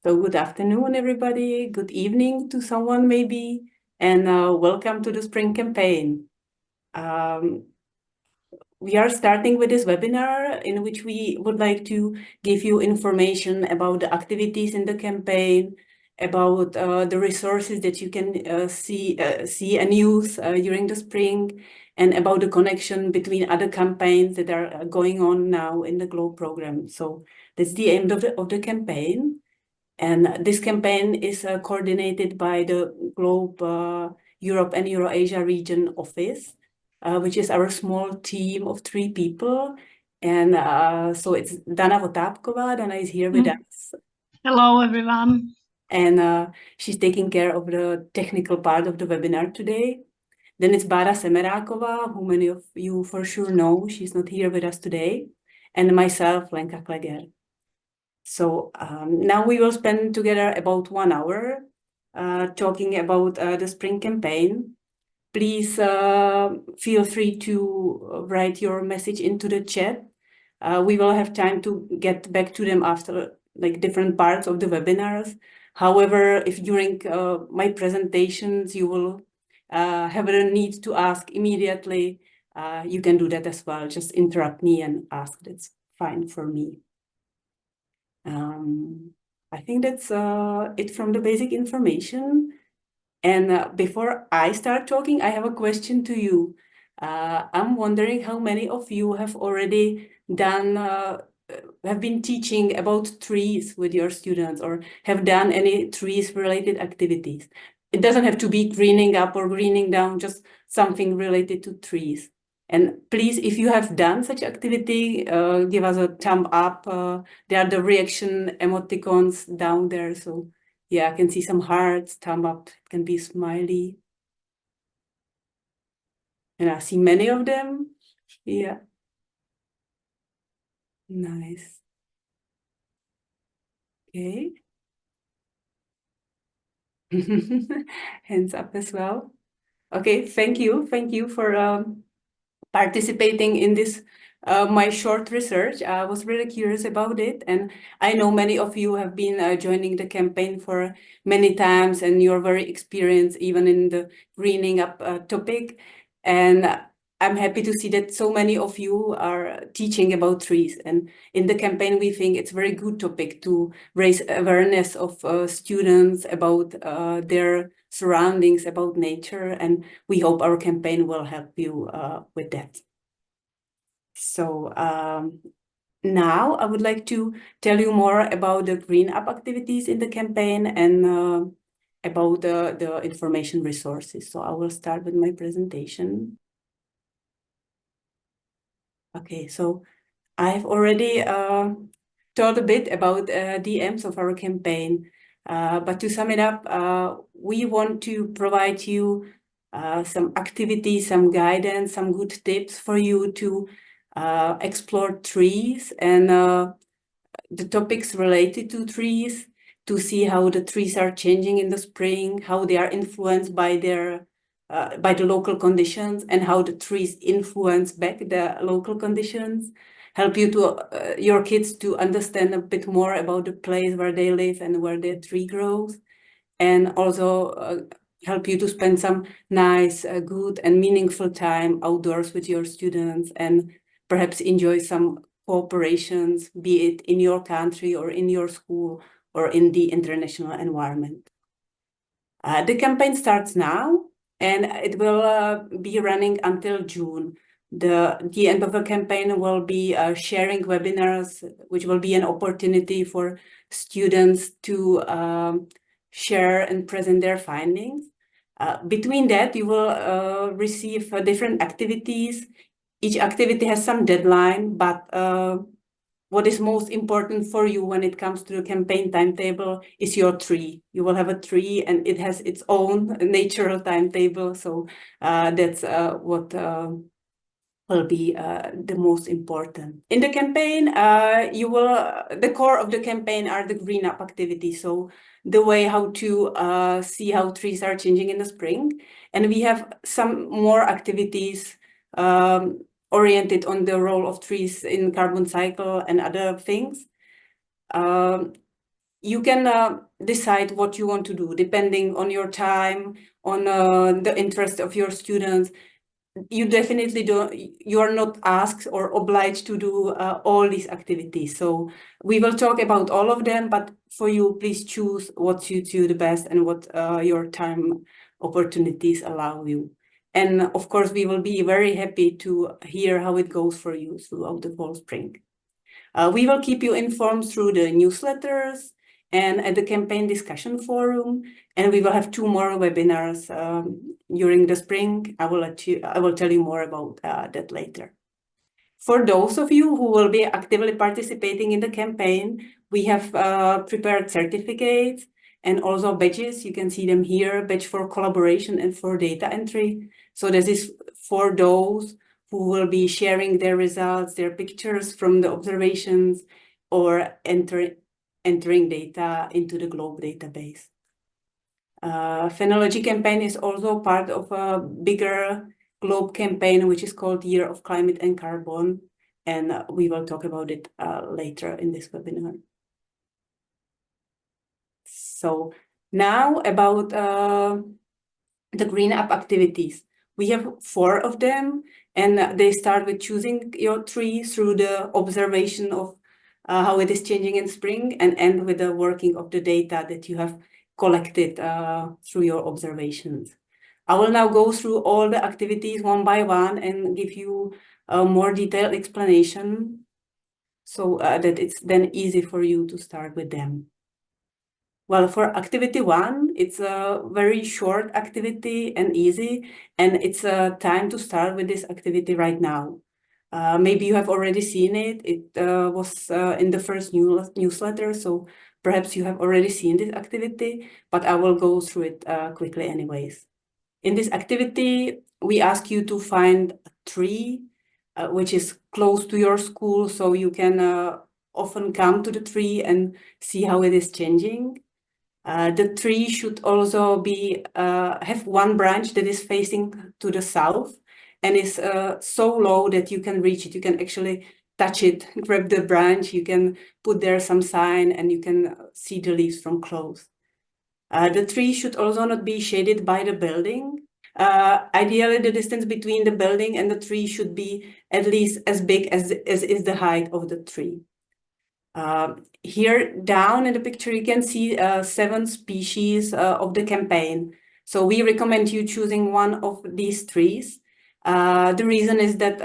So good afternoon, everybody. Good evening to someone maybe, and welcome to the spring campaign. We are starting with this webinar in which we would like to give you information about the activities in the campaign, about the resources that you can see and use during the spring, and about the connection between other campaigns that are going on now in the GLOW program. So that's the end of the campaign. And this campaign is coordinated by the Globe Europe and Eurasia region office, which is our small team of 3 people. And so it's Dana Votapkova. Dana is here with us. Hello, everyone. And she's taking care of the technical part of the webinar today. Then it's Bára Semeráková, who many of you for sure know. She's not here with us today. And myself, Lenka Kleger. So now we will spend together about 1 hour talking about the spring campaign. Please feel free to write your message into the chat. We will have time to get back to them after different parts of the webinars. However, if during my presentations you will have a need to ask immediately, you can do that as well. Just interrupt me and ask. That's fine for me. I think that's it from the basic information. And before I start talking, I have a question to you. I'm wondering how many of you have already have been teaching about trees with your students or have done any trees related activities. It doesn't have to be greening up or greening down, just something related to trees. And please, if you have done such activity, give us a thumb up. There are the reaction emoticons down there. So yeah, I can see some hearts, thumb up, it can be smiley. And I see many of them. Yeah. Nice. Okay. Hands up as well. Okay, thank you. Thank you for participating in this my short research. I was really curious about it, and I know many of you have been joining the campaign for many times, and you're very experienced even in the greening up topic. And I'm happy to see that so many of you are teaching about trees. And in the campaign, we think it's a very good topic to raise awareness of students about their surroundings, about nature, and we hope our campaign will help you with that. So now I would like to tell you more about the Green Up activities in the campaign and about the information resources. So I will start with my presentation. Okay, so I've already talked a bit about the aims of our campaign, but to sum it up, we want to provide you some activities, some guidance, some good tips for you to explore trees and the topics related to trees, to see how the trees are changing in the spring, how they are influenced by their by the local conditions, and how the trees influence back the local conditions. Help you to your kids to understand a bit more about the place where they live and where their tree grows, and also help you to spend some nice, good, and meaningful time outdoors with your students, and perhaps enjoy some cooperations, be it in your country or in your school or in the international environment. The campaign starts now, and it will be running until June. The end of the campaign will be sharing webinars, which will be an opportunity for students to share and present their findings. Between that, you will receive different activities. Each activity has some deadline, but what is most important for you when it comes to the campaign timetable is your tree. You will have a tree and it has its own natural timetable. So that's what will be the most important. In the campaign, the core of the campaign are the green up activities. So the way how to see how trees are changing in the spring. And we have some more activities oriented on the role of trees in carbon cycle and other things. you can decide what you want to do depending on your time, on the interest of your students. You definitely you are not asked or obliged to do all these activities. So we will talk about all of them, but for you, please choose what suits you the best and what your time opportunities allow you. And of course, we will be very happy to hear how it goes for you throughout the fall spring. We will keep you informed through the newsletters and at the campaign discussion forum, and we will have 2 more webinars during the spring. I will tell you more about that later. For those of you who will be actively participating in the campaign, we have prepared certificates and also badges. You can see them here, badge for collaboration and for data entry. So this is for those who will be sharing their results, their pictures from the observations, or entering data into the Globe database. Phenology campaign is also part of a bigger Globe campaign, which is called Year of Climate and Carbon, and we will talk about it later in this webinar. So now about the Green Up activities. We have 4 of them, and they start with choosing your tree through the observation of how it is changing in spring, and end with the working of the data that you have collected through your observations. I will now go through all the activities one by one and give you a more detailed explanation so that it's then easy for you to start with them. Well, for activity 1, it's a very short activity and easy, and it's a time to start with this activity right now. Maybe you have already seen it. It was in the first newsletter, so perhaps you have already seen this activity, but I will go through it quickly anyways. In this activity, we ask you to find a tree which is close to your school, so you can often come to the tree and see how it is changing. The tree should also be have one branch that is facing to the south and is so low that you can reach it. You can actually touch it, grab the branch, you can put there some sign, and you can see the leaves from close. The tree should also not be shaded by the building. Ideally, the distance between the building and the tree should be at least as big as is the height of the tree. Here down in the picture, you can see 7 species of the campaign. So we recommend you choosing one of these trees. The reason is that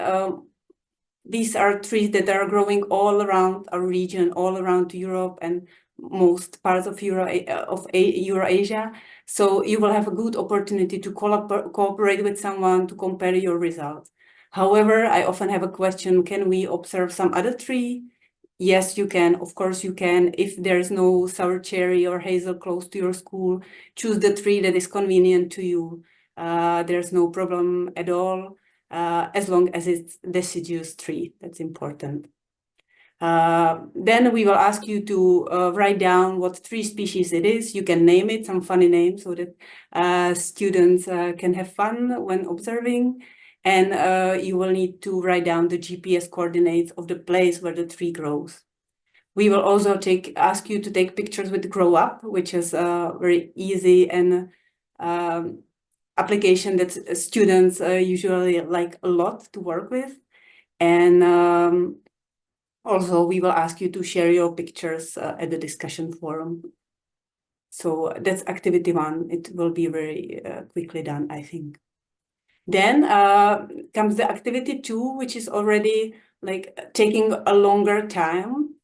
these are trees that are growing all around our region, all around Europe and most parts of Eurasia. So you will have a good opportunity to cooperate with someone to compare your results. However, I often have a question, can we observe some other tree? Yes, you can. Of course, you can. If there's no sour cherry or hazel close to your school, choose the tree that is convenient to you. There's no problem at all, as long as it's deciduous tree. That's important. Then we will ask you to write down what tree species it is. You can name it, some funny name, so that students can have fun when observing. And you will need to write down the GPS coordinates of the place where the tree grows. We will also ask you to take pictures with Grow Up, which is a very easy and application that students usually like a lot to work with. And also, we will ask you to share your pictures at the discussion forum. So that's activity 1. It will be very quickly done, I think. Then comes the activity 2, which is already like taking a longer time,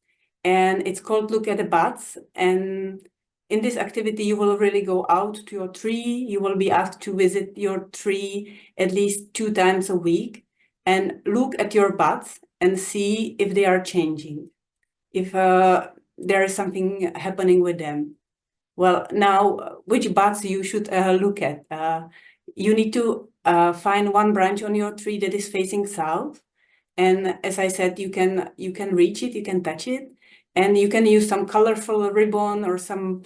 and it's called Look at the Buds. And in this activity, you will really go out to your tree. You will be asked to visit your tree at least 2 times a week and look at your buds and see if they are changing, if there is something happening with them. Well, now, which buds you should look at? You need to find one branch on your tree that is facing south. And as I said, you can reach it, you can touch it, and you can use some colorful ribbon or some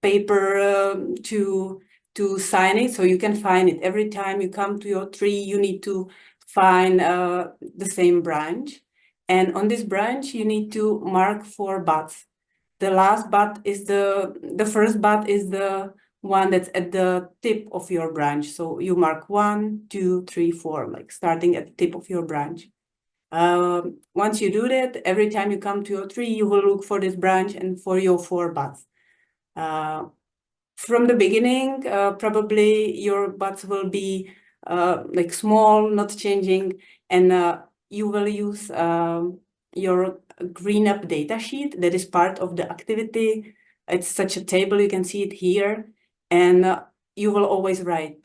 paper to sign it, so you can find it. Every time you come to your tree, you need to find the same branch. And on this branch, you need to mark 4 buds. the last bud is the first bud is the one that's at the tip of your branch. So you mark 1, 2, 3, 4, like starting at the tip of your branch. Once you do that, every time you come to your tree, you will look for this branch and for your 4 buds. From the beginning, probably your buds will be like small, not changing, and you will use your green up data sheet that is part of the activity. It's such a table, you can see it here, and you will always write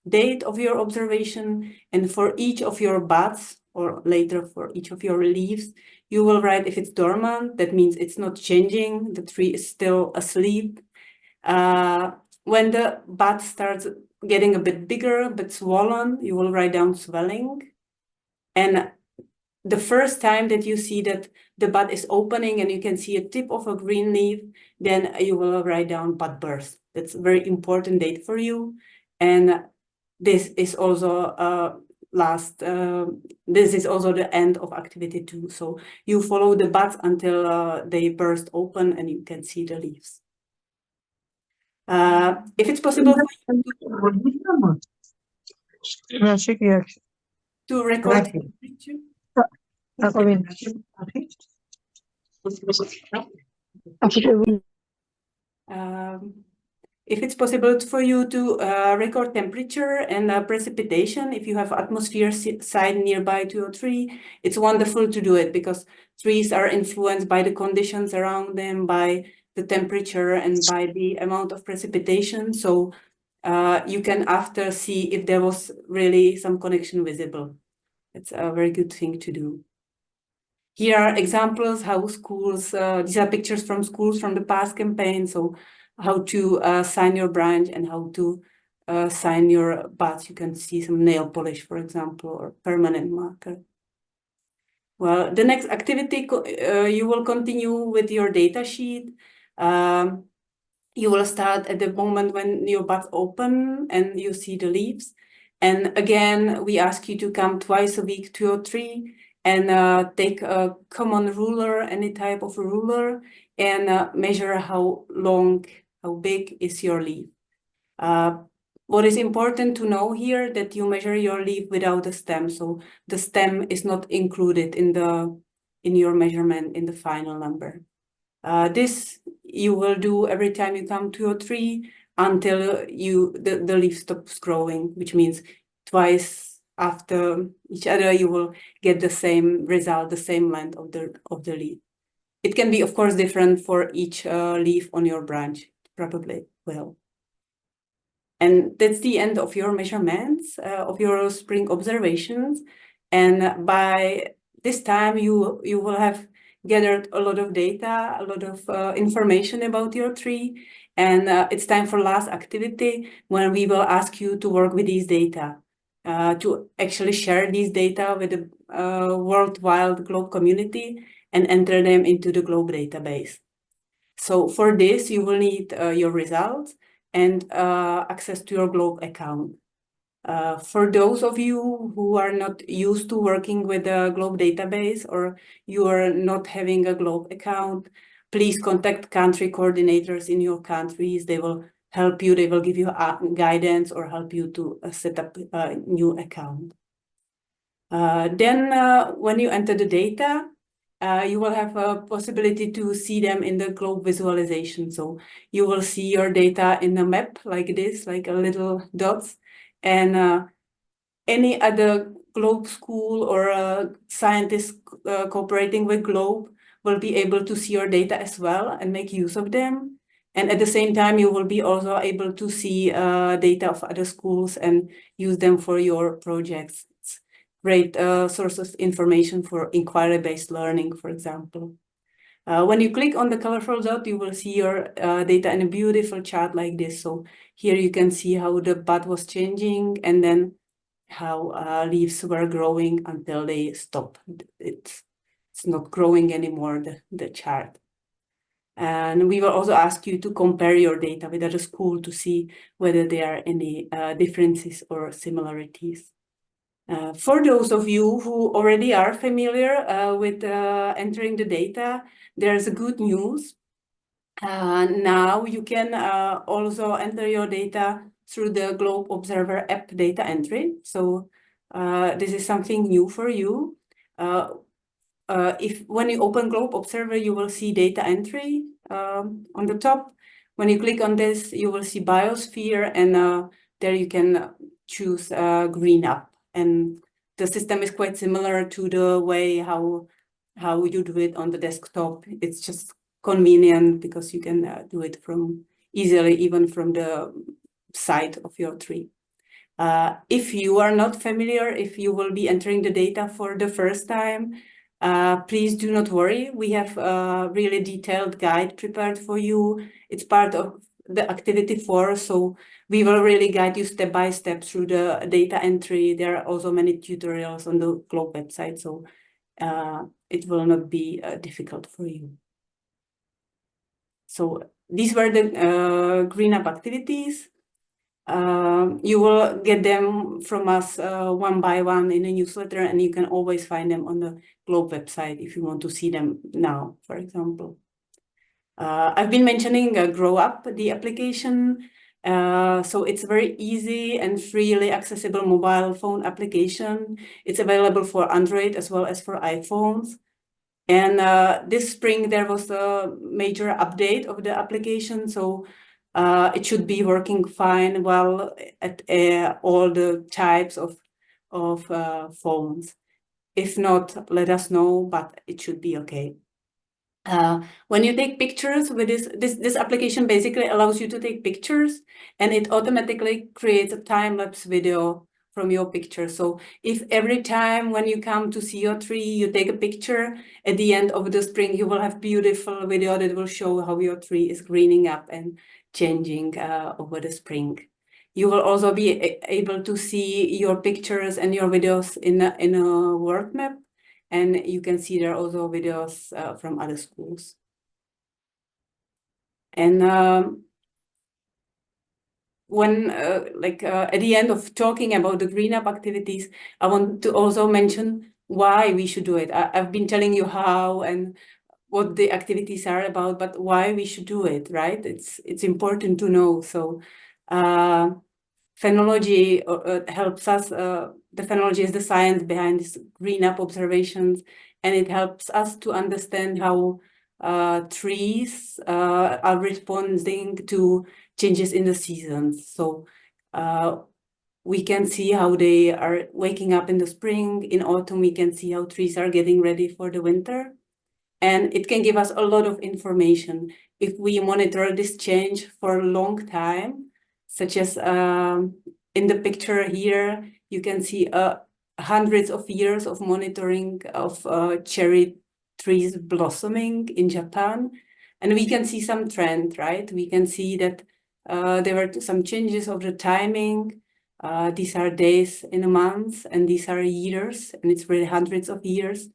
date of your observation, and for each of your buds, or later for each of your leaves, you will write if it's dormant, that means it's not changing, the tree is still asleep. When the bud starts getting a bit bigger, a bit swollen, you will write down swelling. And the first time that you see that the bud is opening and you can see a tip of a green leaf, then you will write down bud burst. That's a very important date for you. And this is also this is also the end of activity 2. So you follow the buds until they burst open and you can see the leaves. If it's possible for you to record the picture. If it's possible for you to record temperature and precipitation, if you have atmosphere site nearby to your tree, it's wonderful to do it because trees are influenced by the conditions around them, by the temperature and by the amount of precipitation. So you can after see if there was really some connection visible. It's a very good thing to do. Here are examples how schools, these are pictures from schools from the past campaign. So how to sign your branch and how to sign your buds. You can see some nail polish, for example, or permanent marker. Well, the next activity, you will continue with your data sheet. You will start at the moment when your buds open and you see the leaves. And again, we ask you to come twice a week to your tree and take a common ruler, any type of ruler, and measure how long, how big is your leaf. What is important to know here that you measure your leaf without a stem, so the stem is not included in your measurement in the final number. This you will do every time you come to your tree until the leaf stops growing, which means twice after each other you will get the same result, the same length of the leaf. It can be, of course, different for each leaf on your branch, probably will. And that's the end of your measurements, of your spring observations. And by this time, you will have gathered a lot of data, a lot of information about your tree. And it's time for last activity when we will ask you to work with these data, to actually share these data with the worldwide Globe community and enter them into the Globe database. So for this, you will need your results and access to your Globe account. For those of you who are not used to working with a Globe database or you are not having a Globe account, please contact country coordinators in your countries. They will help you. They will give you guidance or help you to set up a new account. Then when you enter the data, you will have a possibility to see them in the Globe visualization. So you will see your data in a map like this, like a little dots. And any other Globe school or scientist cooperating with Globe will be able to see your data as well and make use of them. And at the same time, you will be also able to see data of other schools and use them for your projects. It's great source of information for inquiry-based learning, for example. When you click on the colorful dot, you will see your data in a beautiful chart like this. So here you can see how the bud was changing and then how leaves were growing until they stop. It's not growing anymore, the chart. And we will also ask you to compare your data with other schools to see whether there are any differences or similarities. For those of you who already are familiar with entering the data, there's a good news. Now you can also enter your data through the Globe Observer app data entry. So this is something new for you. If when you open Globe Observer, you will see data entry on the top. When you click on this, you will see Biosphere, and there you can choose Green Up. And the system is quite similar to the way how you do it on the desktop. It's just convenient because you can do it from easily, even from the side of your tree. If you are not familiar, if you will be entering the data for the first time, please do not worry. We have a really detailed guide prepared for you. It's part of the activity 4, so we will really guide you step by step through the data entry. There are also many tutorials on the Globe website, so it will not be difficult for you. So these were the Green Up activities. You will get them from us one by one in a newsletter, and you can always find them on the Globe website if you want to see them now, for example. I've been mentioning Grow Up, the application. So it's a very easy and freely accessible mobile phone application. It's available for Android as well as for iPhones. And this spring, there was a major update of the application. So it should be working fine well at all the types of phones. If not, let us know, but it should be okay. When you take pictures with this application basically allows you to take pictures, and it automatically creates a time-lapse video from your picture. So if every time when you come to see your tree, you take a picture, at the end of the spring, you will have beautiful video that will show how your tree is greening up and changing over the spring. You will also be able to see your pictures and your videos in a world map. And you can see there are also videos from other schools. And when, at the end of talking about the Green Up activities, I want to also mention why we should do it. I've been telling you how and what the activities are about, but why we should do it, right? It's important to know. So Phenology helps us. The phenology is the science behind these Green Up observations, and it helps us to understand how trees are responding to changes in the seasons. So we can see how they are waking up in the spring. In autumn, we can see how trees are getting ready for the winter. And it can give us a lot of information if we monitor this change for a long time, such as in the picture here, you can see hundreds of years of monitoring of cherry trees blossoming in Japan. And we can see some trend, right? We can see that there were some changes of the timing. These are days in a month, and these are years, and it's really hundreds of years.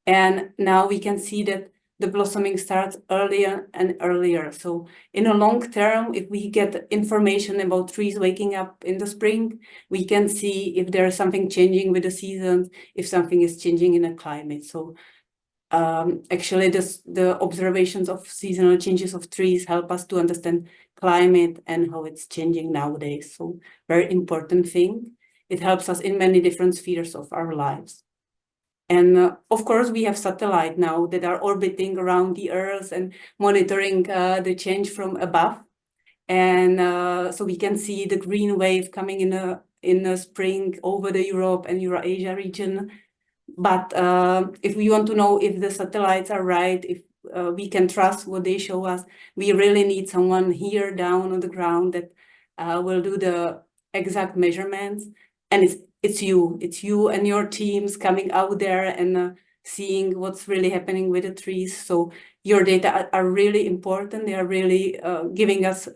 And now we can see that the blossoming starts earlier and earlier. So in a long term, if we get information about trees waking up in the spring, we can see if there is something changing with the seasons, if something is changing in the climate. So actually the observations of seasonal changes of trees help us to understand climate and how it's changing nowadays. So very important thing. It helps us in many different spheres of our lives. And of course, we have satellite now that are orbiting around the Earth and monitoring the change from above. And so we can see the green wave coming in the spring over the Europe and Eurasia region. But if we want to know if the satellites are right, if we can trust what they show us, we really need someone here down on the ground that will do the exact measurements. And it's you and your teams coming out there and seeing what's really happening with the trees. So your data are really important. They are really giving us a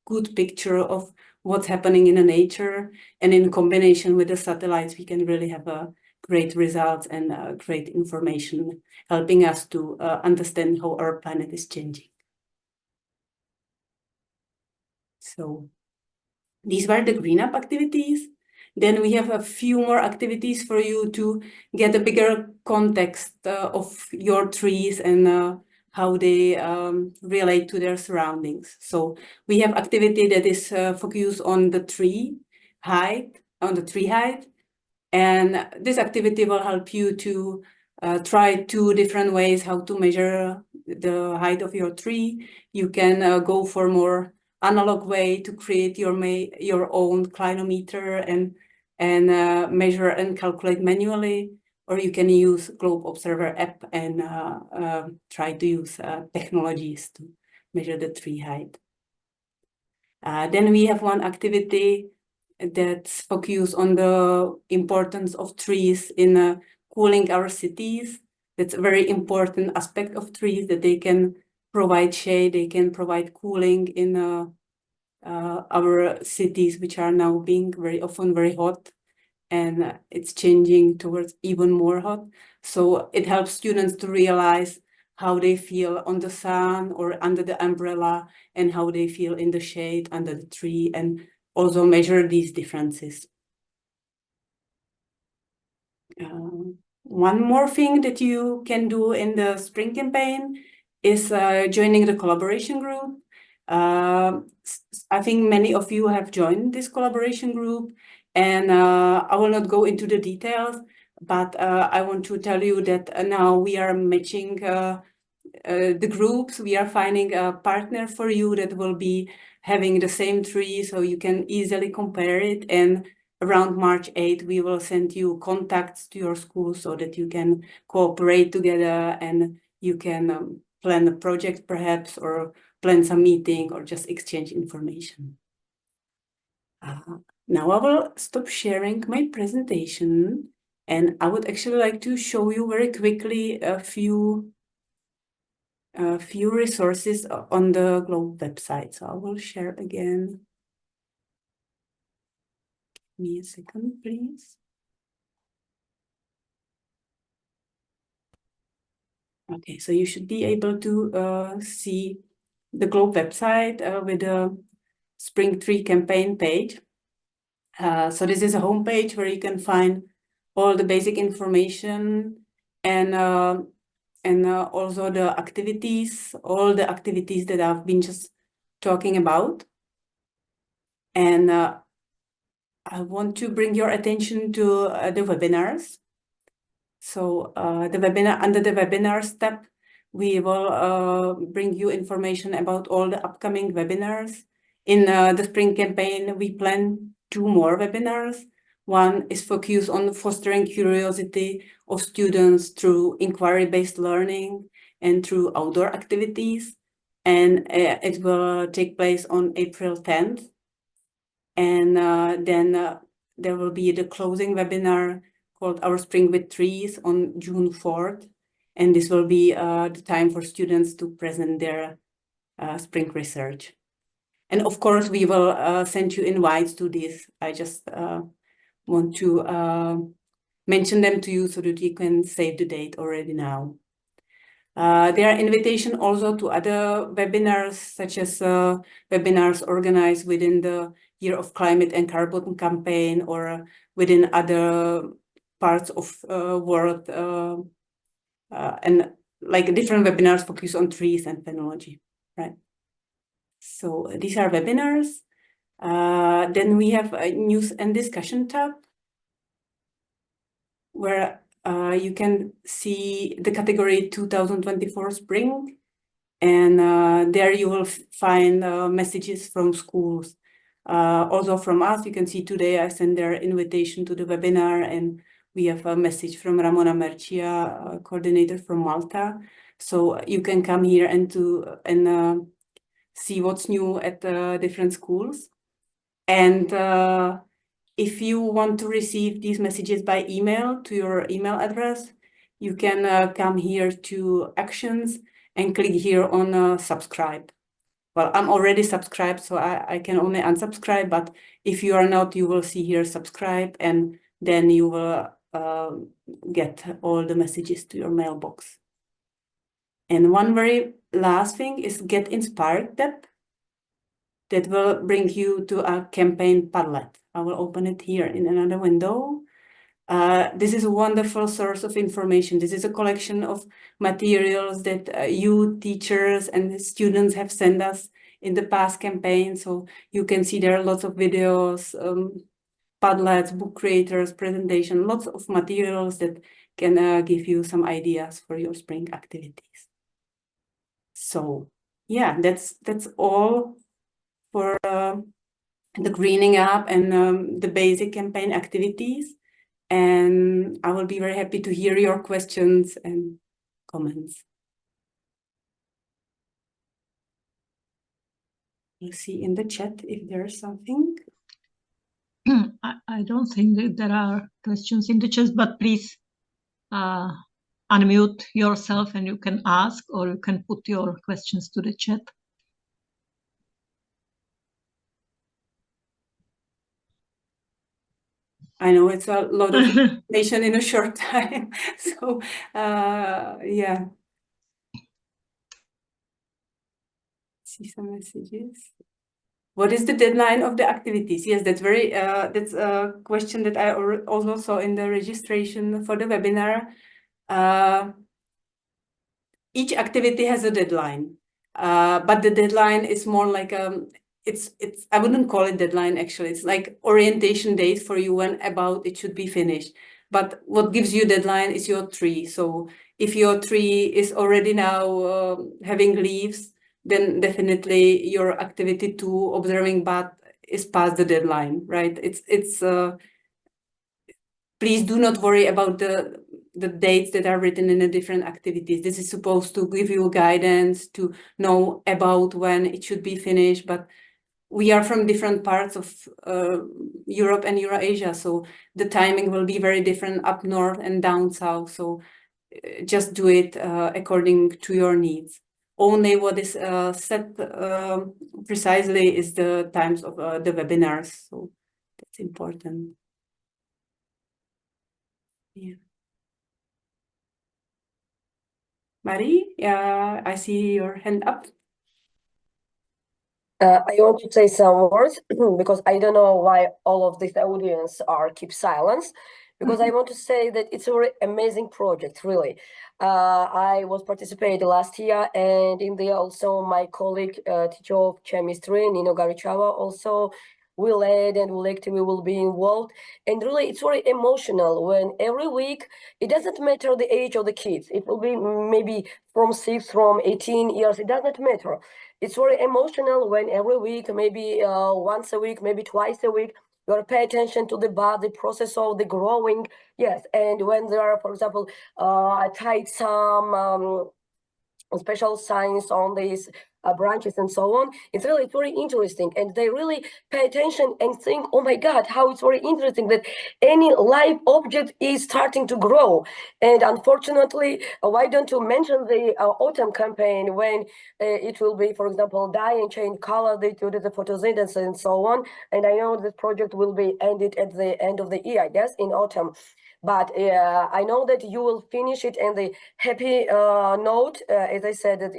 good picture of what's happening in the nature. And in combination with the satellites, we can really have a great results and great information, helping us to understand how our planet is changing. So these were the Green Up activities. Then we have a few more activities for you to get a bigger context of your trees and how they relate to their surroundings. So we have activity that is focused on the tree height, and this activity will help you to try 2 different ways how to measure the height of your tree. You can go for more analog way to create your own clinometer and measure and calculate manually, or you can use Globe Observer app and try to use technologies to measure the tree height. Then we have one activity that's focused on the importance of trees in cooling our cities. That's a very important aspect of trees, that they can provide shade, they can provide cooling in our cities, which are now being very often very hot, and it's changing towards even more hot. So it helps students to realize how they feel on the sun or under the umbrella, and how they feel in the shade under the tree, and also measure these differences. One more thing that you can do in the spring campaign is joining the collaboration group. I think many of you have joined this collaboration group, and I will not go into the details, but I want to tell you that now we are matching the groups. We are finding a partner for you that will be having the same tree, so you can easily compare it. And around March 8th, we will send you contacts to your school so that you can cooperate together, and you can plan a project perhaps, or plan some meeting, or just exchange information. Now I will stop sharing my presentation, and I would actually like to show you very quickly a few resources on the Globe website. So I will share again. Give me a second, please. Okay, so you should be able to see the Globe website with the Spring Tree campaign page. So this is a homepage where you can find all the basic information, and also the activities, all the activities that I've been just talking about. And I want to bring your attention to the webinars. So the webinar, under the webinars tab, we will bring you information about all the upcoming webinars. In the spring campaign, we plan 2 more webinars. One is focused on fostering curiosity of students through inquiry-based learning and through outdoor activities. And it will take place on April 10th. And then there will be the closing webinar called Our Spring with Trees on June 4th. And this will be the time for students to present their spring research. And of course, we will send you invites to this. I just want to mention them to you so that you can save the date already now. There are invitations also to other webinars, such as webinars organized within the Year of Climate and Carbon campaign, or within other parts of world, and like different webinars focus on trees and phenology, right? So these are webinars. Then we have a news and discussion tab, where you can see the category 2024 spring. And there you will find messages from schools. Also from us, you can see today I sent their invitation to the webinar, and we have a message from Ramona Mercia, coordinator from Malta. So you can come here and see what's new at the different schools. And if you want to receive these messages by email to your email address, you can come here to Actions and click here on subscribe. Well, I'm already subscribed, so I can only unsubscribe, but if you are not, you will see here subscribe, and then you will get all the messages to your mailbox. And one very last thing is Get Inspired tab that will bring you to a campaign Padlet. I will open it here in another window. This is a wonderful source of information. This is a collection of materials that you teachers and students have sent us in the past campaign. So you can see there are lots of videos, Padlets, book creators, presentation, lots of materials that can give you some ideas for your spring activities. So yeah, that's all for the greening up and the basic campaign activities. And I will be very happy to hear your questions and comments. We'll see in the chat if there's something. I don't think that there are questions in the chat, but please unmute yourself and you can ask, or you can put your questions to the chat. I know it's a lot of information in a short time. So yeah. See some messages. What is the deadline of the activities? Yes, that's that's a question that I also saw in the registration for the webinar. Each activity has a deadline, but the deadline is more like it's I wouldn't call it deadline actually. It's like orientation days for you when about it should be finished. But what gives you deadline is your tree. So if your tree is already now having leaves, then definitely your activity 2, observing bat, is past the deadline, right? Please do not worry about the dates that are written in the different activities. This is supposed to give you guidance to know about when it should be finished, but we are from different parts of Europe and Eurasia, so the timing will be very different up north and down south. So just do it according to your needs. Only what is set precisely is the times of the webinars. So that's important. Yeah. Marie, I see your hand up. I want to say some words because I don't know why all of this audience keep silence. Because I want to say that it's an amazing project, really. I was participating last year, and in the also my colleague, teacher of chemistry, Nino Garichava, also will aid and will actively will be involved. And really, it's very emotional when every week, it doesn't matter the age of the kids. It will be maybe from 6, from 18 years, it doesn't matter. It's very emotional when every week, maybe once a week, maybe twice a week, you gotta pay attention to the body, the process of the growing. Yes, and when there are, for example, I tried some special science on these branches and so on. It's really very interesting, and they really pay attention and think, oh my God, how it's very interesting that any live object is starting to grow. And unfortunately, why don't you mention the autumn campaign when it will be, for example, dye and change color due to the photosynthesis and so on. And I know this project will be ended at the end of the year, I guess, in autumn. But I know that you will finish it in the happy note, as I said, that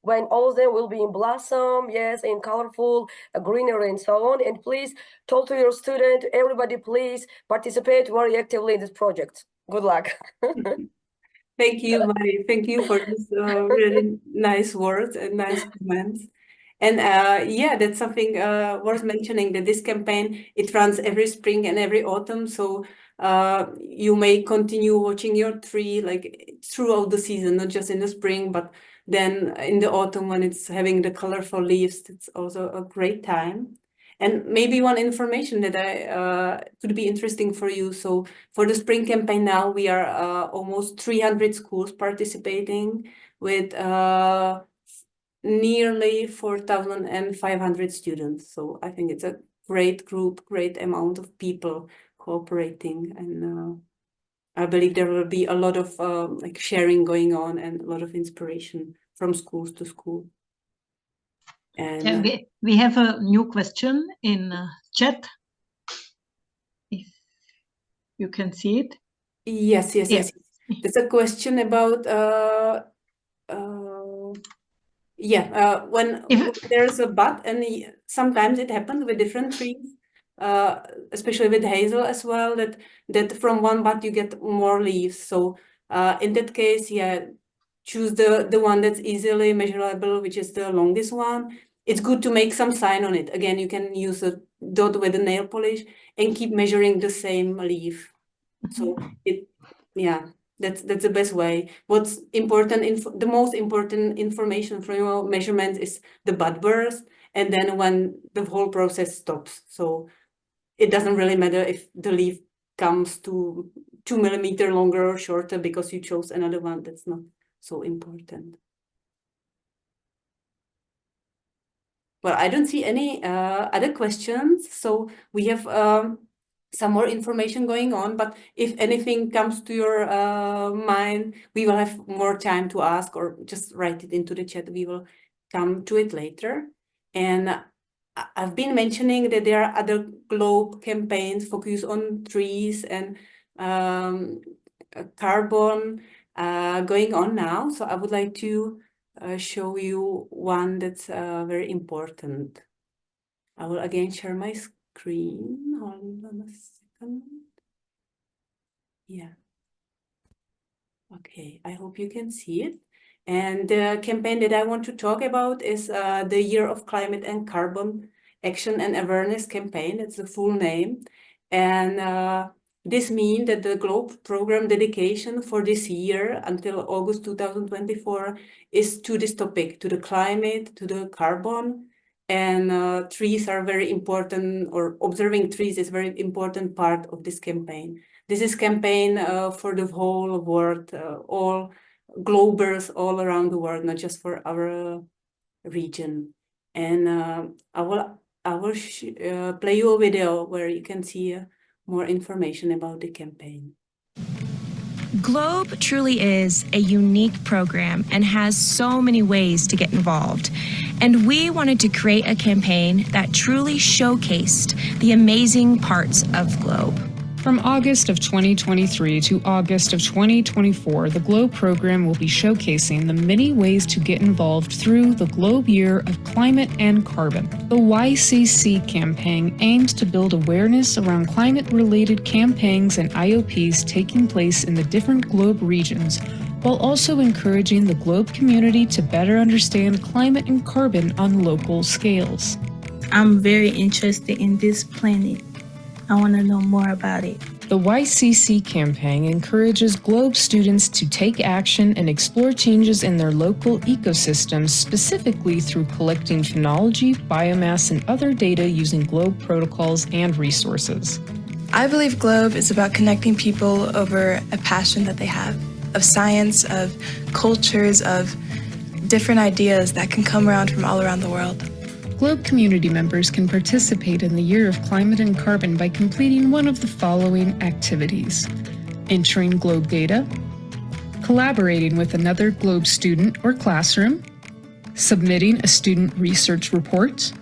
when all of them will be in blossom, yes, in colorful greenery and so on. And please talk to your student, everybody, please participate very actively in this project. Good luck. Thank you, Mari. Thank you for this really nice words and nice comments. And yeah, that's something worth mentioning, that this campaign, it runs every spring and every autumn. So you may continue watching your tree like throughout the season, not just in the spring, but then in the autumn when it's having the colorful leaves, it's also a great time. And maybe one information that could be interesting for you. So for the spring campaign now, we are almost 300 schools participating with nearly 4,500 students. So I think it's a great group, great amount of people cooperating, and I believe there will be a lot of like sharing going on and a lot of inspiration from schools to school. And we have a new question in chat. If you can see it. Yes. There's a question about when there's a bud, and sometimes it happens with different trees. especially with hazel as well, that from one bud you get more leaves. So in that case, yeah, choose the one that's easily measurable, which is the longest one. It's good to make some sign on it. Again, you can use a dot with a nail polish and keep measuring the same leaf. So that's the best way. What's important, the most important information from your measurements is the bud burst, and then when the whole process stops. So it doesn't really matter if the leaf comes to 2 millimeters longer or shorter because you chose another one. That's not so important. Well, I don't see any other questions, so we have some more information going on, but if anything comes to your mind, we will have more time to ask, or just write it into the chat. We will come to it later. And I've been mentioning that there are other GLOBE campaigns focused on trees and carbon going on now. So I would like to show you one that's very important. I will again share my screen. Hold on a second. Yeah. Okay, I hope you can see it. And the campaign that I want to talk about is the Year of Climate and Carbon Action and Awareness Campaign. That's the full name. And this means that the GLOBE program dedication for this year until August 2024 is to this topic, to the climate, to the carbon. And trees are very important, or observing trees is a very important part of this campaign. This is campaign for the whole world, all globers all around the world, not just for our region. And I will play you a video where you can see more information about the campaign. GLOBE truly is a unique program and has so many ways to get involved. And we wanted to create a campaign that truly showcased the amazing parts of GLOBE. From August of 2023 to August of 2024, the GLOBE program will be showcasing the many ways to get involved through the GLOBE Year of Climate and Carbon. The YCC campaign aims to build awareness around climate-related campaigns and IOPs taking place in the different GLOBE regions, while also encouraging the GLOBE community to better understand climate and carbon on local scales. I'm very interested in this planet. I want to know more about it. The YCC campaign encourages GLOBE students to take action and explore changes in their local ecosystems, specifically through collecting phenology, biomass, and other data using GLOBE protocols and resources. I believe GLOBE is about connecting people over a passion that they have, of science, of cultures, of different ideas that can come around from all around the world. GLOBE community members can participate in the Year of Climate and Carbon by completing one of the following activities: entering GLOBE data, collaborating with another GLOBE student or classroom, submitting a student research report,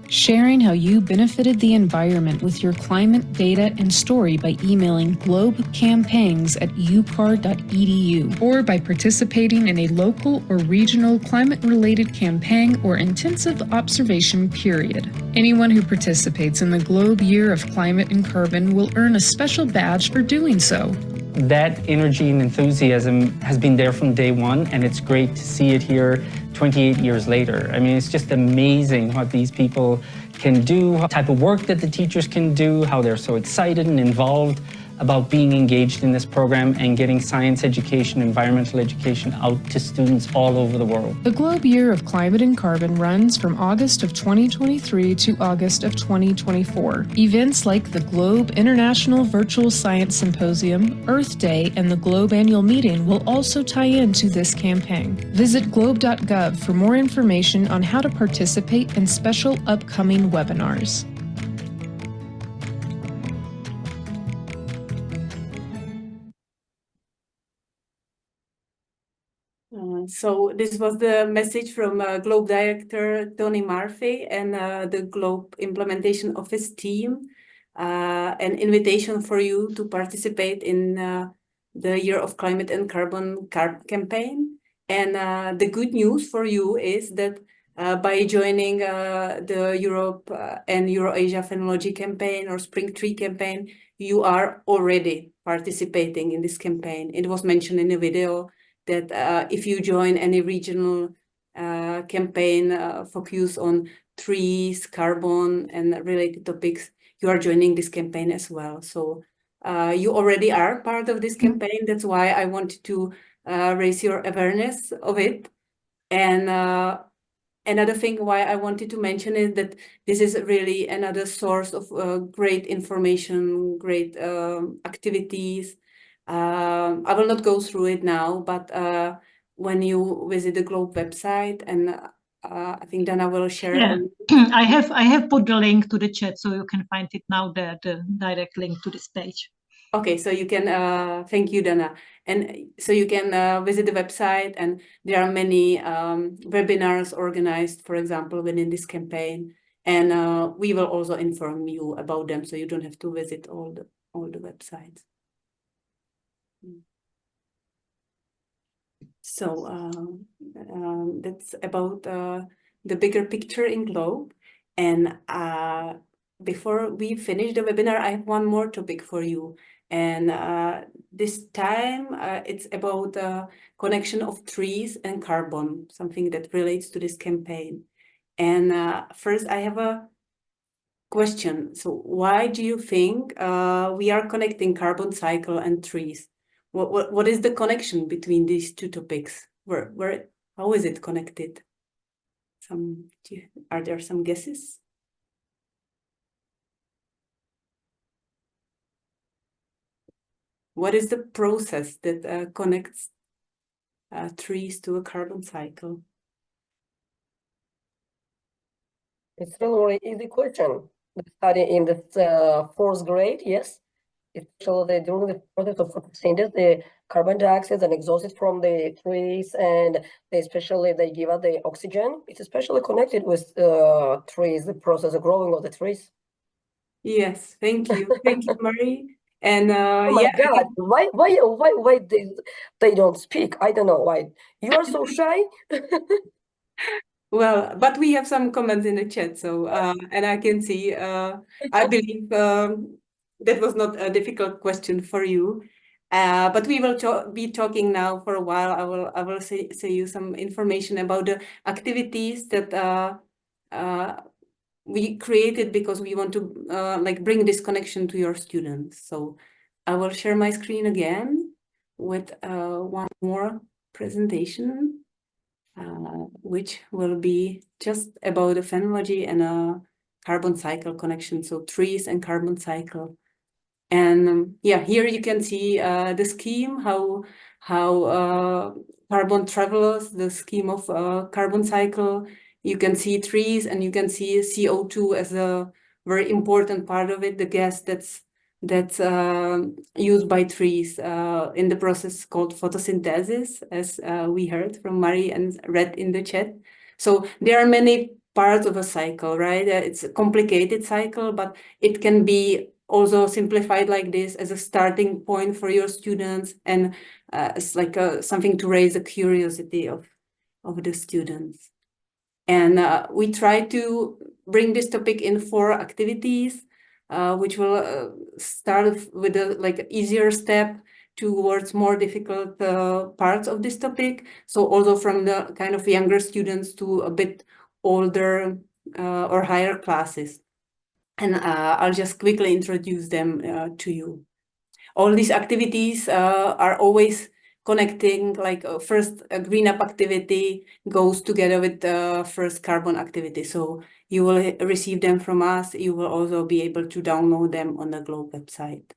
sharing how you benefited the environment with your climate data and story by emailing globecampaigns@ucar.edu, or by participating in a local or regional climate-related campaign or intensive observation period. Anyone who participates in the GLOBE Year of Climate and Carbon will earn a special badge for doing so. That energy and enthusiasm has been there from day one, and it's great to see it here 28 years later. I mean, it's just amazing what these people can do, what type of work that the teachers can do, how they're so excited and involved about being engaged in this program and getting science education, environmental education out to students all over the world. The GLOBE Year of Climate and Carbon runs from August of 2023 to August of 2024. Events like the GLOBE International Virtual Science Symposium, Earth Day, and the GLOBE Annual Meeting will also tie into this campaign. Visit globe.gov for more information on how to participate in special upcoming webinars. So this was the message from GLOBE Director Tony Murphy and the GLOBE Implementation Office team, an invitation for you to participate in the Year of Climate and Carbon campaign. And the good news for you is that by joining the Europe and Eurasia Phenology campaign or Spring Tree campaign, you are already participating in this campaign. It was mentioned in the video that if you join any regional campaign focused on trees, carbon, and related topics, you are joining this campaign as well. So you already are part of this campaign. That's why I wanted to raise your awareness of it. And another thing why I wanted to mention is that this is really another source of great information, great activities. I will not go through it now, but when you visit the Globe website, and I think then I will share. Yeah, I have put the link to the chat, so you can find it now, the direct link to this page. Okay, so you can, thank you, Dana. And so you can visit the website, and there are many webinars organized, for example, within this campaign. And we will also inform you about them, so you don't have to visit all the websites. So that's about the bigger picture in Globe. And before we finish the webinar, I have one more topic for you. And this time it's about the connection of trees and carbon, something that relates to this campaign. And first I have a question. So why do you think we are connecting carbon cycle and trees? What is the connection between these two topics? How is it connected? Are there some guesses? What is the process that connects trees to a carbon cycle? It's a really easy question. The study in the fourth grade, yes. Especially during the process of photosynthesis, the carbon dioxide and exhausted from the trees, and they give us the oxygen. It's especially connected with trees, the process of growing of the trees. Yes, thank you, Marie. And oh my yeah, God, why they don't speak? I don't know why. You are so shy. Well, but we have some comments in the chat, so and I can see. I believe that was not a difficult question for you, but we will be talking now for a while. I will say you some information about the activities that we created because we want to like bring this connection to your students. So I will share my screen again with one more presentation. Which will be just about the phenology and a carbon cycle connection, so trees and carbon cycle. And yeah, here you can see the scheme, how carbon travels, the scheme of carbon cycle. You can see trees, and you can see CO2 as a very important part of it, the gas that's used by trees in the process called photosynthesis, as we heard from Marie and read in the chat. So there are many parts of a cycle, right? It's a complicated cycle, but it can be also simplified like this as a starting point for your students, and it's like something to raise the curiosity of the students. And we try to bring this topic in 4 activities, which will start with a easier step towards more difficult parts of this topic. So also from the kind of younger students to a bit older or higher classes. And I'll just quickly introduce them to you. All these activities are always connecting, like first a green up activity goes together with the first carbon activity. So you will receive them from us. You will also be able to download them on the Globe website.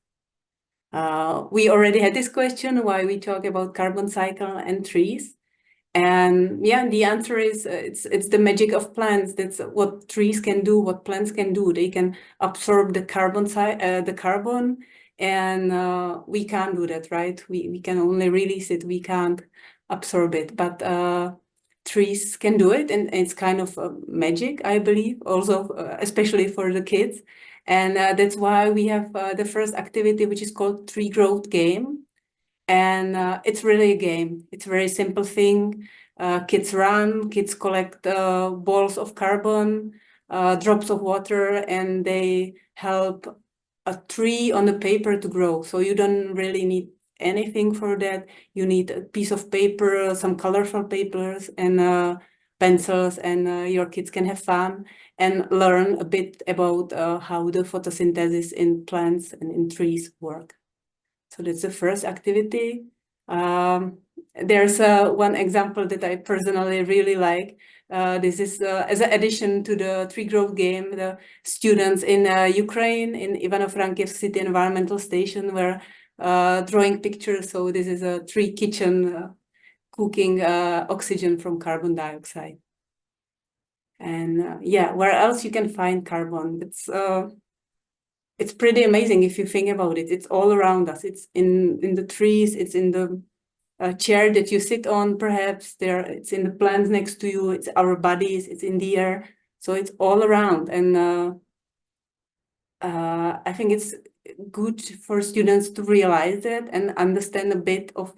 We already had this question, why we talk about carbon cycle and trees. And yeah, the answer is it's the magic of plants. That's what trees can do, what plants can do. They can absorb the carbon and we can't do that, right? We can only release it, we can't absorb it, but trees can do it, and it's kind of magic, I believe, also especially for the kids. And that's why we have the first activity, which is called Tree Growth Game. And it's really a game. It's a very simple thing. Kids run, kids collect balls of carbon, drops of water, and they help a tree on the paper to grow. So you don't really need anything for that. You need a piece of paper, some colorful papers, and pencils, and your kids can have fun and learn a bit about how the photosynthesis in plants and in trees work. So that's the first activity. There's one example that I personally really like. This is as an addition to the tree growth game. The students in Ukraine, in Ivano-Frankivsk City Environmental Station, were drawing pictures. So this is a tree kitchen cooking oxygen from carbon dioxide. And yeah, where else you can find carbon? It's pretty amazing if you think about it. It's all around us. It's in the trees. It's in the chair that you sit on, perhaps. It's in the plants next to you. It's our bodies. It's in the air. So it's all around. And I think it's good for students to realize that and understand a bit of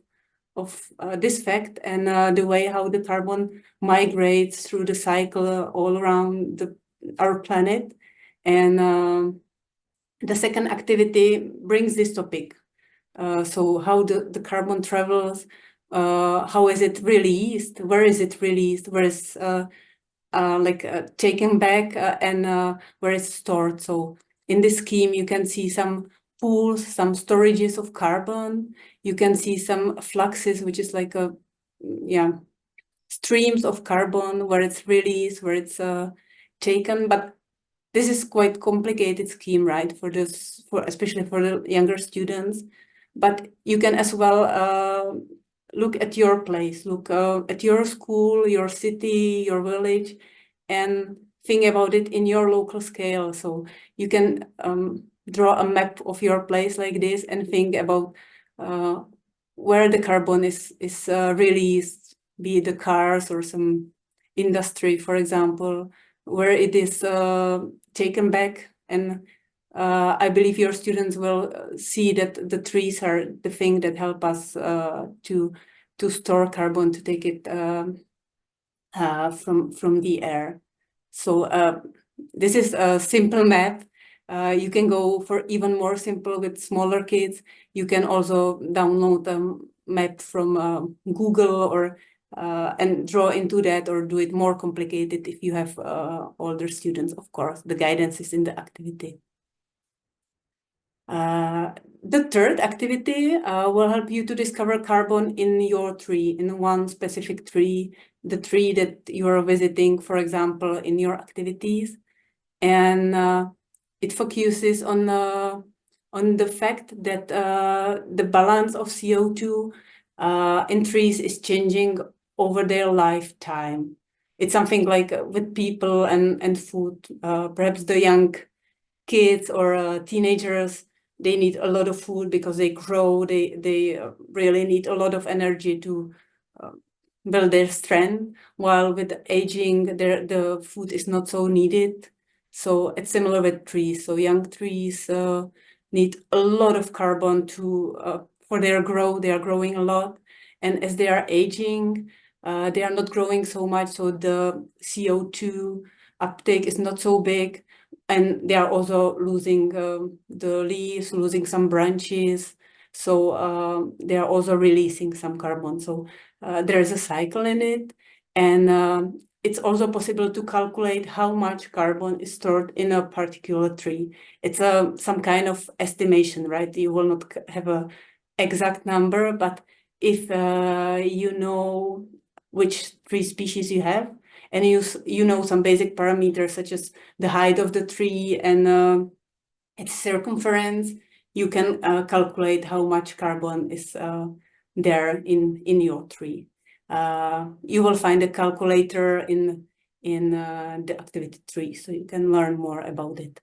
this fact and the way how the carbon migrates through the cycle all around our planet. And the second activity brings this topic. So how the carbon travels, how is it released, where is it released, where is taken back, and where it's stored. So in this scheme, you can see some pools, some storages of carbon. You can see some fluxes, which is like streams of carbon where it's released, where it's taken. But this is quite complicated scheme, right? Especially for the younger students. But you can as well look at your place, look at your school, your city, your village, and think about it in your local scale. So you can draw a map of your place like this and think about where the carbon is released, be it the cars or some industry, for example, where it is taken back. And I believe your students will see that the trees are the thing that help us to store carbon, to take it from the air. So this is a simple map. You can go for even more simple with smaller kids. You can also download a map from Google or and draw into that, or do it more complicated if you have older students, of course. The guidance is in the activity. The third activity will help you to discover carbon in your tree, in one specific tree, the tree that you are visiting, for example, in your activities. And it focuses on the fact that the balance of CO2 in trees is changing over their lifetime. It's something like with people and food. Perhaps the young kids or teenagers, they need a lot of food because they grow. They really need a lot of energy to build their strength. While with aging, the food is not so needed. So it's similar with trees. So young trees need a lot of carbon for their growth. They are growing a lot, and as they are aging, they are not growing so much. So the CO2 uptake is not so big. And they are also losing the leaves, losing some branches. So they are also releasing some carbon. So there is a cycle in it. And it's also possible to calculate how much carbon is stored in a particular tree. It's some kind of estimation, right? You will not have an exact number, but if you know which tree species you have, and you know some basic parameters such as the height of the tree and its circumference, you can calculate how much carbon is there in your tree. You will find a calculator in the activity tree, so you can learn more about it.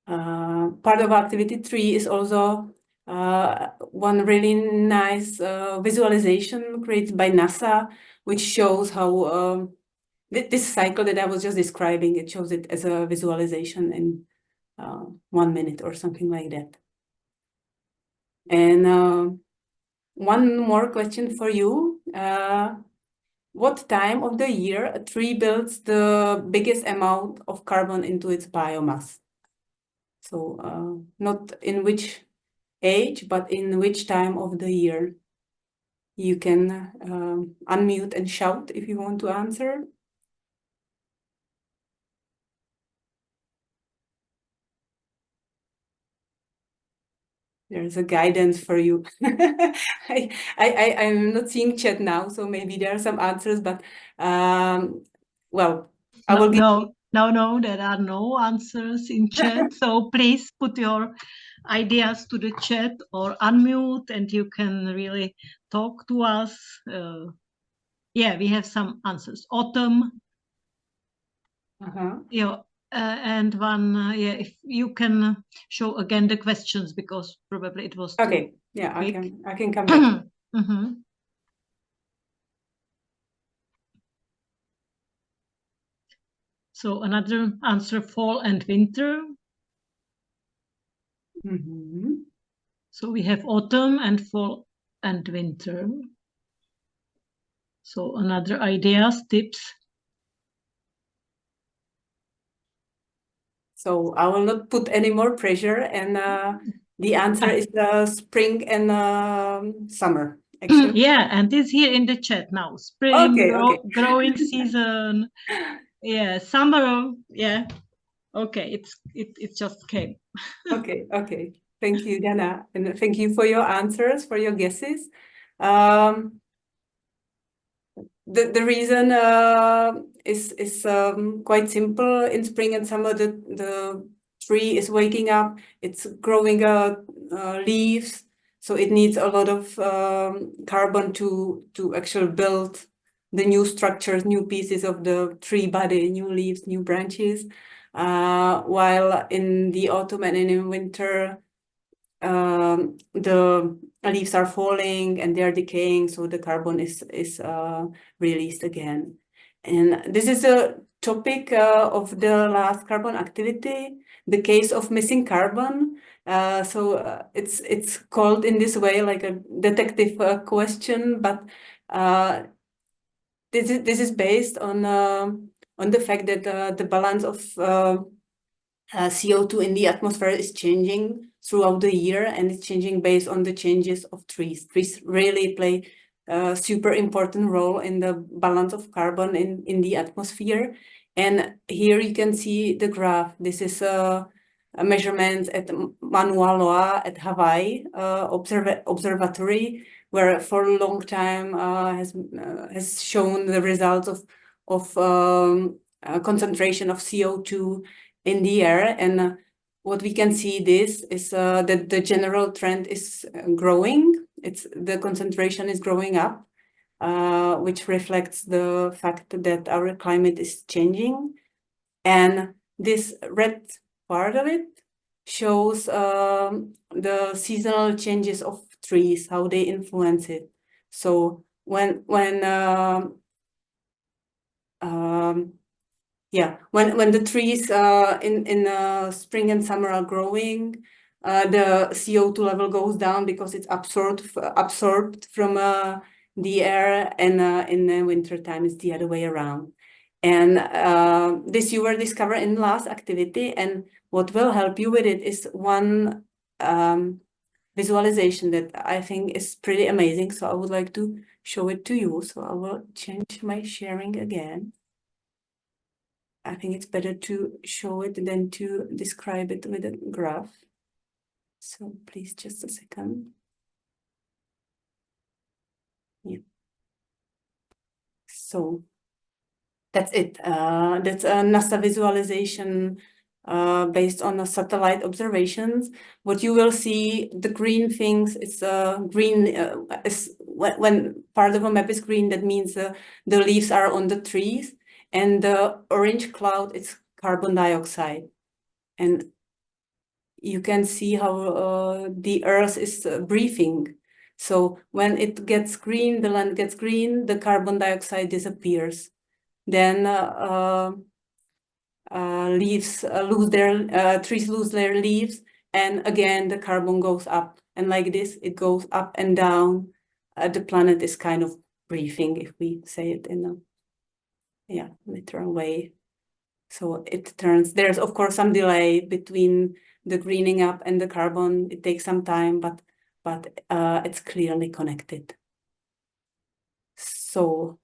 Part of activity 3 is also one really nice visualization created by NASA, which shows how this cycle that I was just describing, it shows it as a visualization in 1 minute or something like that. And one more question for you. what time of the year a tree builds the biggest amount of carbon into its biomass. So not in which age, but in which time of the year. You can unmute and shout if you want to answer. There's a guidance for you. I'm not seeing chat now, so maybe there are some answers, but well, I will give No, there are no answers in chat. So please put your ideas to the chat or unmute and you can really talk to us. Yeah, we have some answers. Autumn. Yeah, and one, yeah, if you can show again the questions because probably it was okay. Too yeah, quick. I can come back. So another answer, fall and winter. So we have autumn and fall and winter. So another ideas, tips. So I will not put any more pressure, and the answer is spring and summer, actually. Yeah, and it's here in the chat now. Spring, growing season. Yeah, summer. Yeah. Okay, it just came. Okay. Thank you, Dana, and thank you for your answers, for your guesses. The reason is quite simple. In spring and summer, the tree is waking up. It's growing leaves, so it needs a lot of carbon to actually build the new structures, new pieces of the tree body, new leaves, new branches. While in the autumn and in winter, the leaves are falling and they are decaying, so the carbon is released again. And this is a topic of the last carbon activity, the case of missing carbon. So it's called in this way like a detective question, but this is based on the fact that the balance of CO2 in the atmosphere is changing throughout the year, and it's changing based on the changes of trees. Trees really play a super important role in the balance of carbon in the atmosphere. And here you can see the graph. This is a measurement at Mauna Loa at Hawaii observatory, where for a long time has shown the results of concentration of CO2 in the air. And what we can see this is that the general trend is growing. The concentration is growing up, which reflects the fact that our climate is changing. And this red part of it shows the seasonal changes of trees, how they influence it. So when the trees in spring and summer are growing, the CO2 level goes down because it's absorbed from the air, and in the winter time it's the other way around. And this you will discover in last activity, and what will help you with it is one visualization that I think is pretty amazing. So I would like to show it to you. So I will change my sharing again. I think it's better to show it than to describe it with a graph. So please, just a second. Yeah. So that's it. That's a NASA visualization based on the satellite observations. What you will see, the green things, is green. When part of a map is green, that means the leaves are on the trees. And the orange cloud is carbon dioxide. And you can see how the Earth is breathing. So when it gets green, the land gets green, the carbon dioxide disappears. Then trees lose their leaves, and again the carbon goes up. And like this, it goes up and down. The planet is kind of briefing, if we say it in a literal way. So it turns, there's of course some delay between the greening up and the carbon. It takes some time, but it's clearly connected. So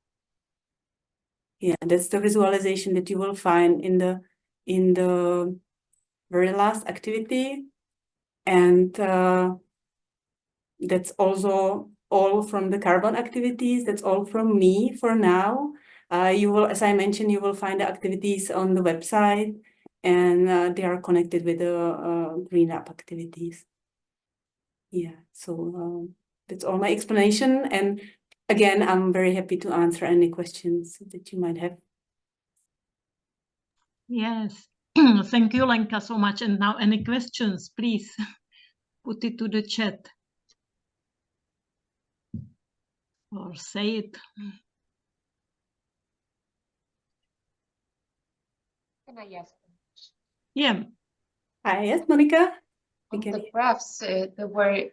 yeah, that's the visualization that you will find in the very last activity. And that's also all from the carbon activities. That's all from me for now. You will, as I mentioned, you will find the activities on the website, and they are connected with the green up activities. Yeah, so that's all my explanation. And again, I'm very happy to answer any questions that you might have. Yes, thank you, Lenka, so much. And now any questions, please put it to the chat or say it. Can I ask? Yeah. Hi, yes, Monica. On the graphs that were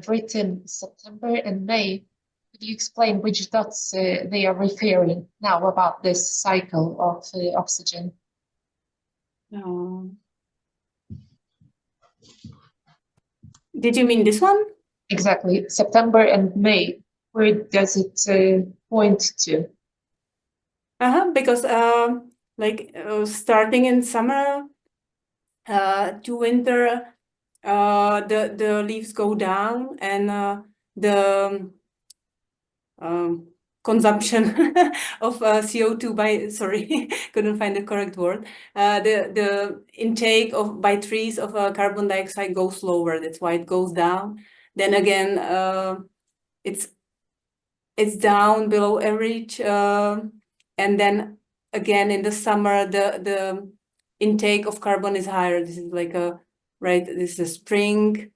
written September and May, could you explain which dots they are referring now about this cycle of oxygen? Did you mean this one? Exactly, September and May. Where does it point to? Because starting in summer to winter, the leaves go down, and the consumption of CO2 by, sorry, couldn't find the correct word. The intake by trees of carbon dioxide goes lower. That's why it goes down. Then again, it's down below average, and then again in the summer the intake of carbon is higher. This is like this is a spring.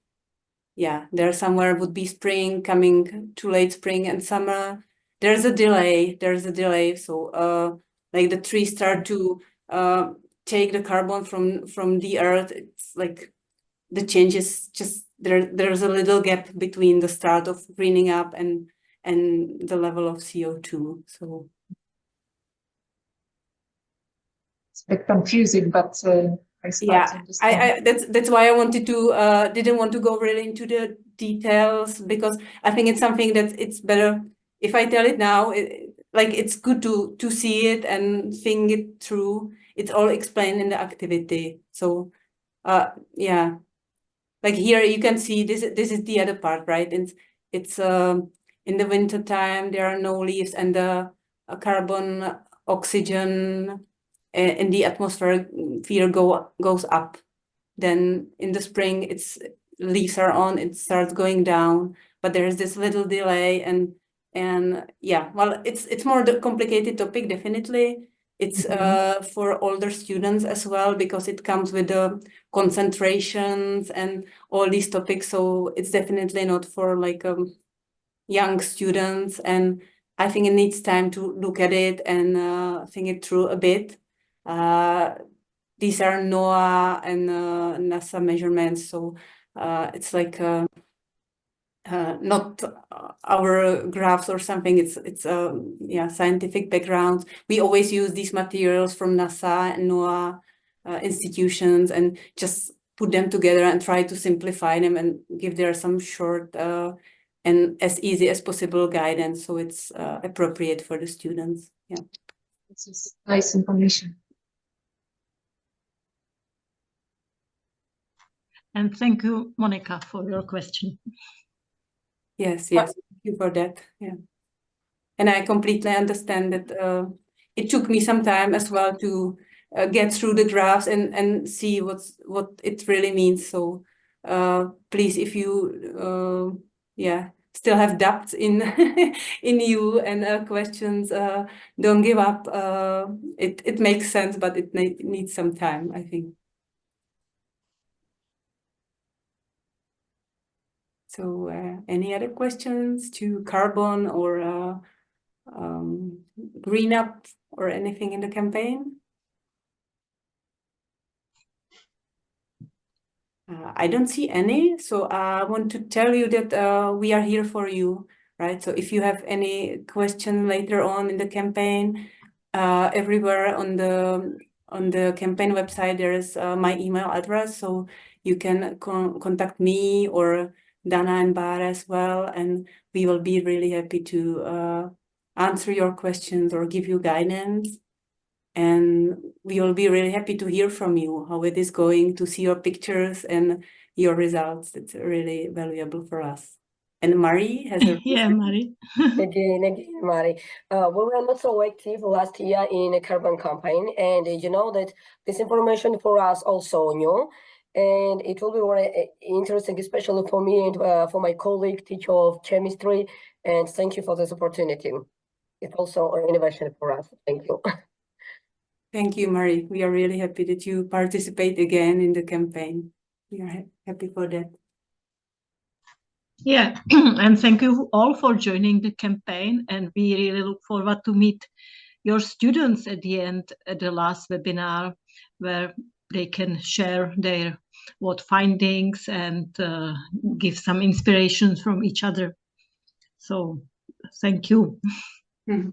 Yeah, there somewhere would be spring coming to late spring and summer. There's a delay. So like the trees start to take the carbon from the earth. It's like the changes just there's a little gap between the start of greening up and the level of CO2. So it's a bit confusing, but I start to understand. that's why I wanted to didn't want to go really into the details, because I think it's something that it's better if I tell it now. It's good to see it and think it through. It's all explained in the activity. So yeah, like here you can see this is the other part, right? It's in the winter time there are no leaves, and the carbon oxygen in the atmosphere goes up. Then in the spring leaves are on, it starts going down, but there is this little delay, and yeah, well, it's more the complicated topic, definitely. It's for older students as well, because it comes with the concentrations and all these topics. So it's definitely not for like young students, and I think it needs time to look at it and think it through a bit. These are NOAA and NASA measurements, so it's like not our graphs or something. It's scientific background. We always use these materials from NASA and NOAA institutions and just put them together and try to simplify them and give there some short and as easy as possible guidance, so it's appropriate for the students. Yeah, this is nice information. And thank you, Monica, for your question. Yes, thank you for that. Yeah, and I completely understand that it took me some time as well to get through the graphs and see what it really means. So please, if you still have doubts in in you and questions, don't give up. It makes sense, but it needs some time, I think. So any other questions to carbon or green up or anything in the campaign? I don't see any, so I want to tell you that we are here for you. right? So if you have any question later on in the campaign, everywhere on the campaign website, there is my email address, so you can contact me or Dana and Bar as well, and we will be really happy to answer your questions or give you guidance. And we will be really happy to hear from you, how it is going, to see your pictures and your results. It's really valuable for us. And Marie has a Yeah, Marie. Again, Mari. We were not so active last year in a carbon campaign, and you know that this information for us also new, and it will be very interesting, especially for me and for my colleague, teacher of chemistry. And thank you for this opportunity. It's also an innovation for us. Thank you. Thank you, Marie. We are really happy that you participate again in the campaign. We are happy for that. Yeah, and thank you all for joining the campaign, and we really look forward to meet your students at the end, at the last webinar, where they can share their findings and give some inspirations from each other. So thank you. Mm-hmm.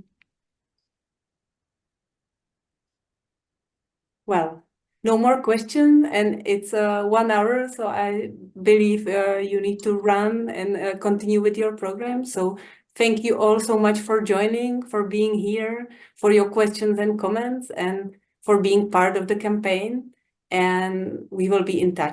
Well, no more questions, and it's 1 hour, so I believe you need to run and continue with your program. So thank you all so much for joining, for being here, for your questions and comments, and for being part of the campaign. And we will be in touch.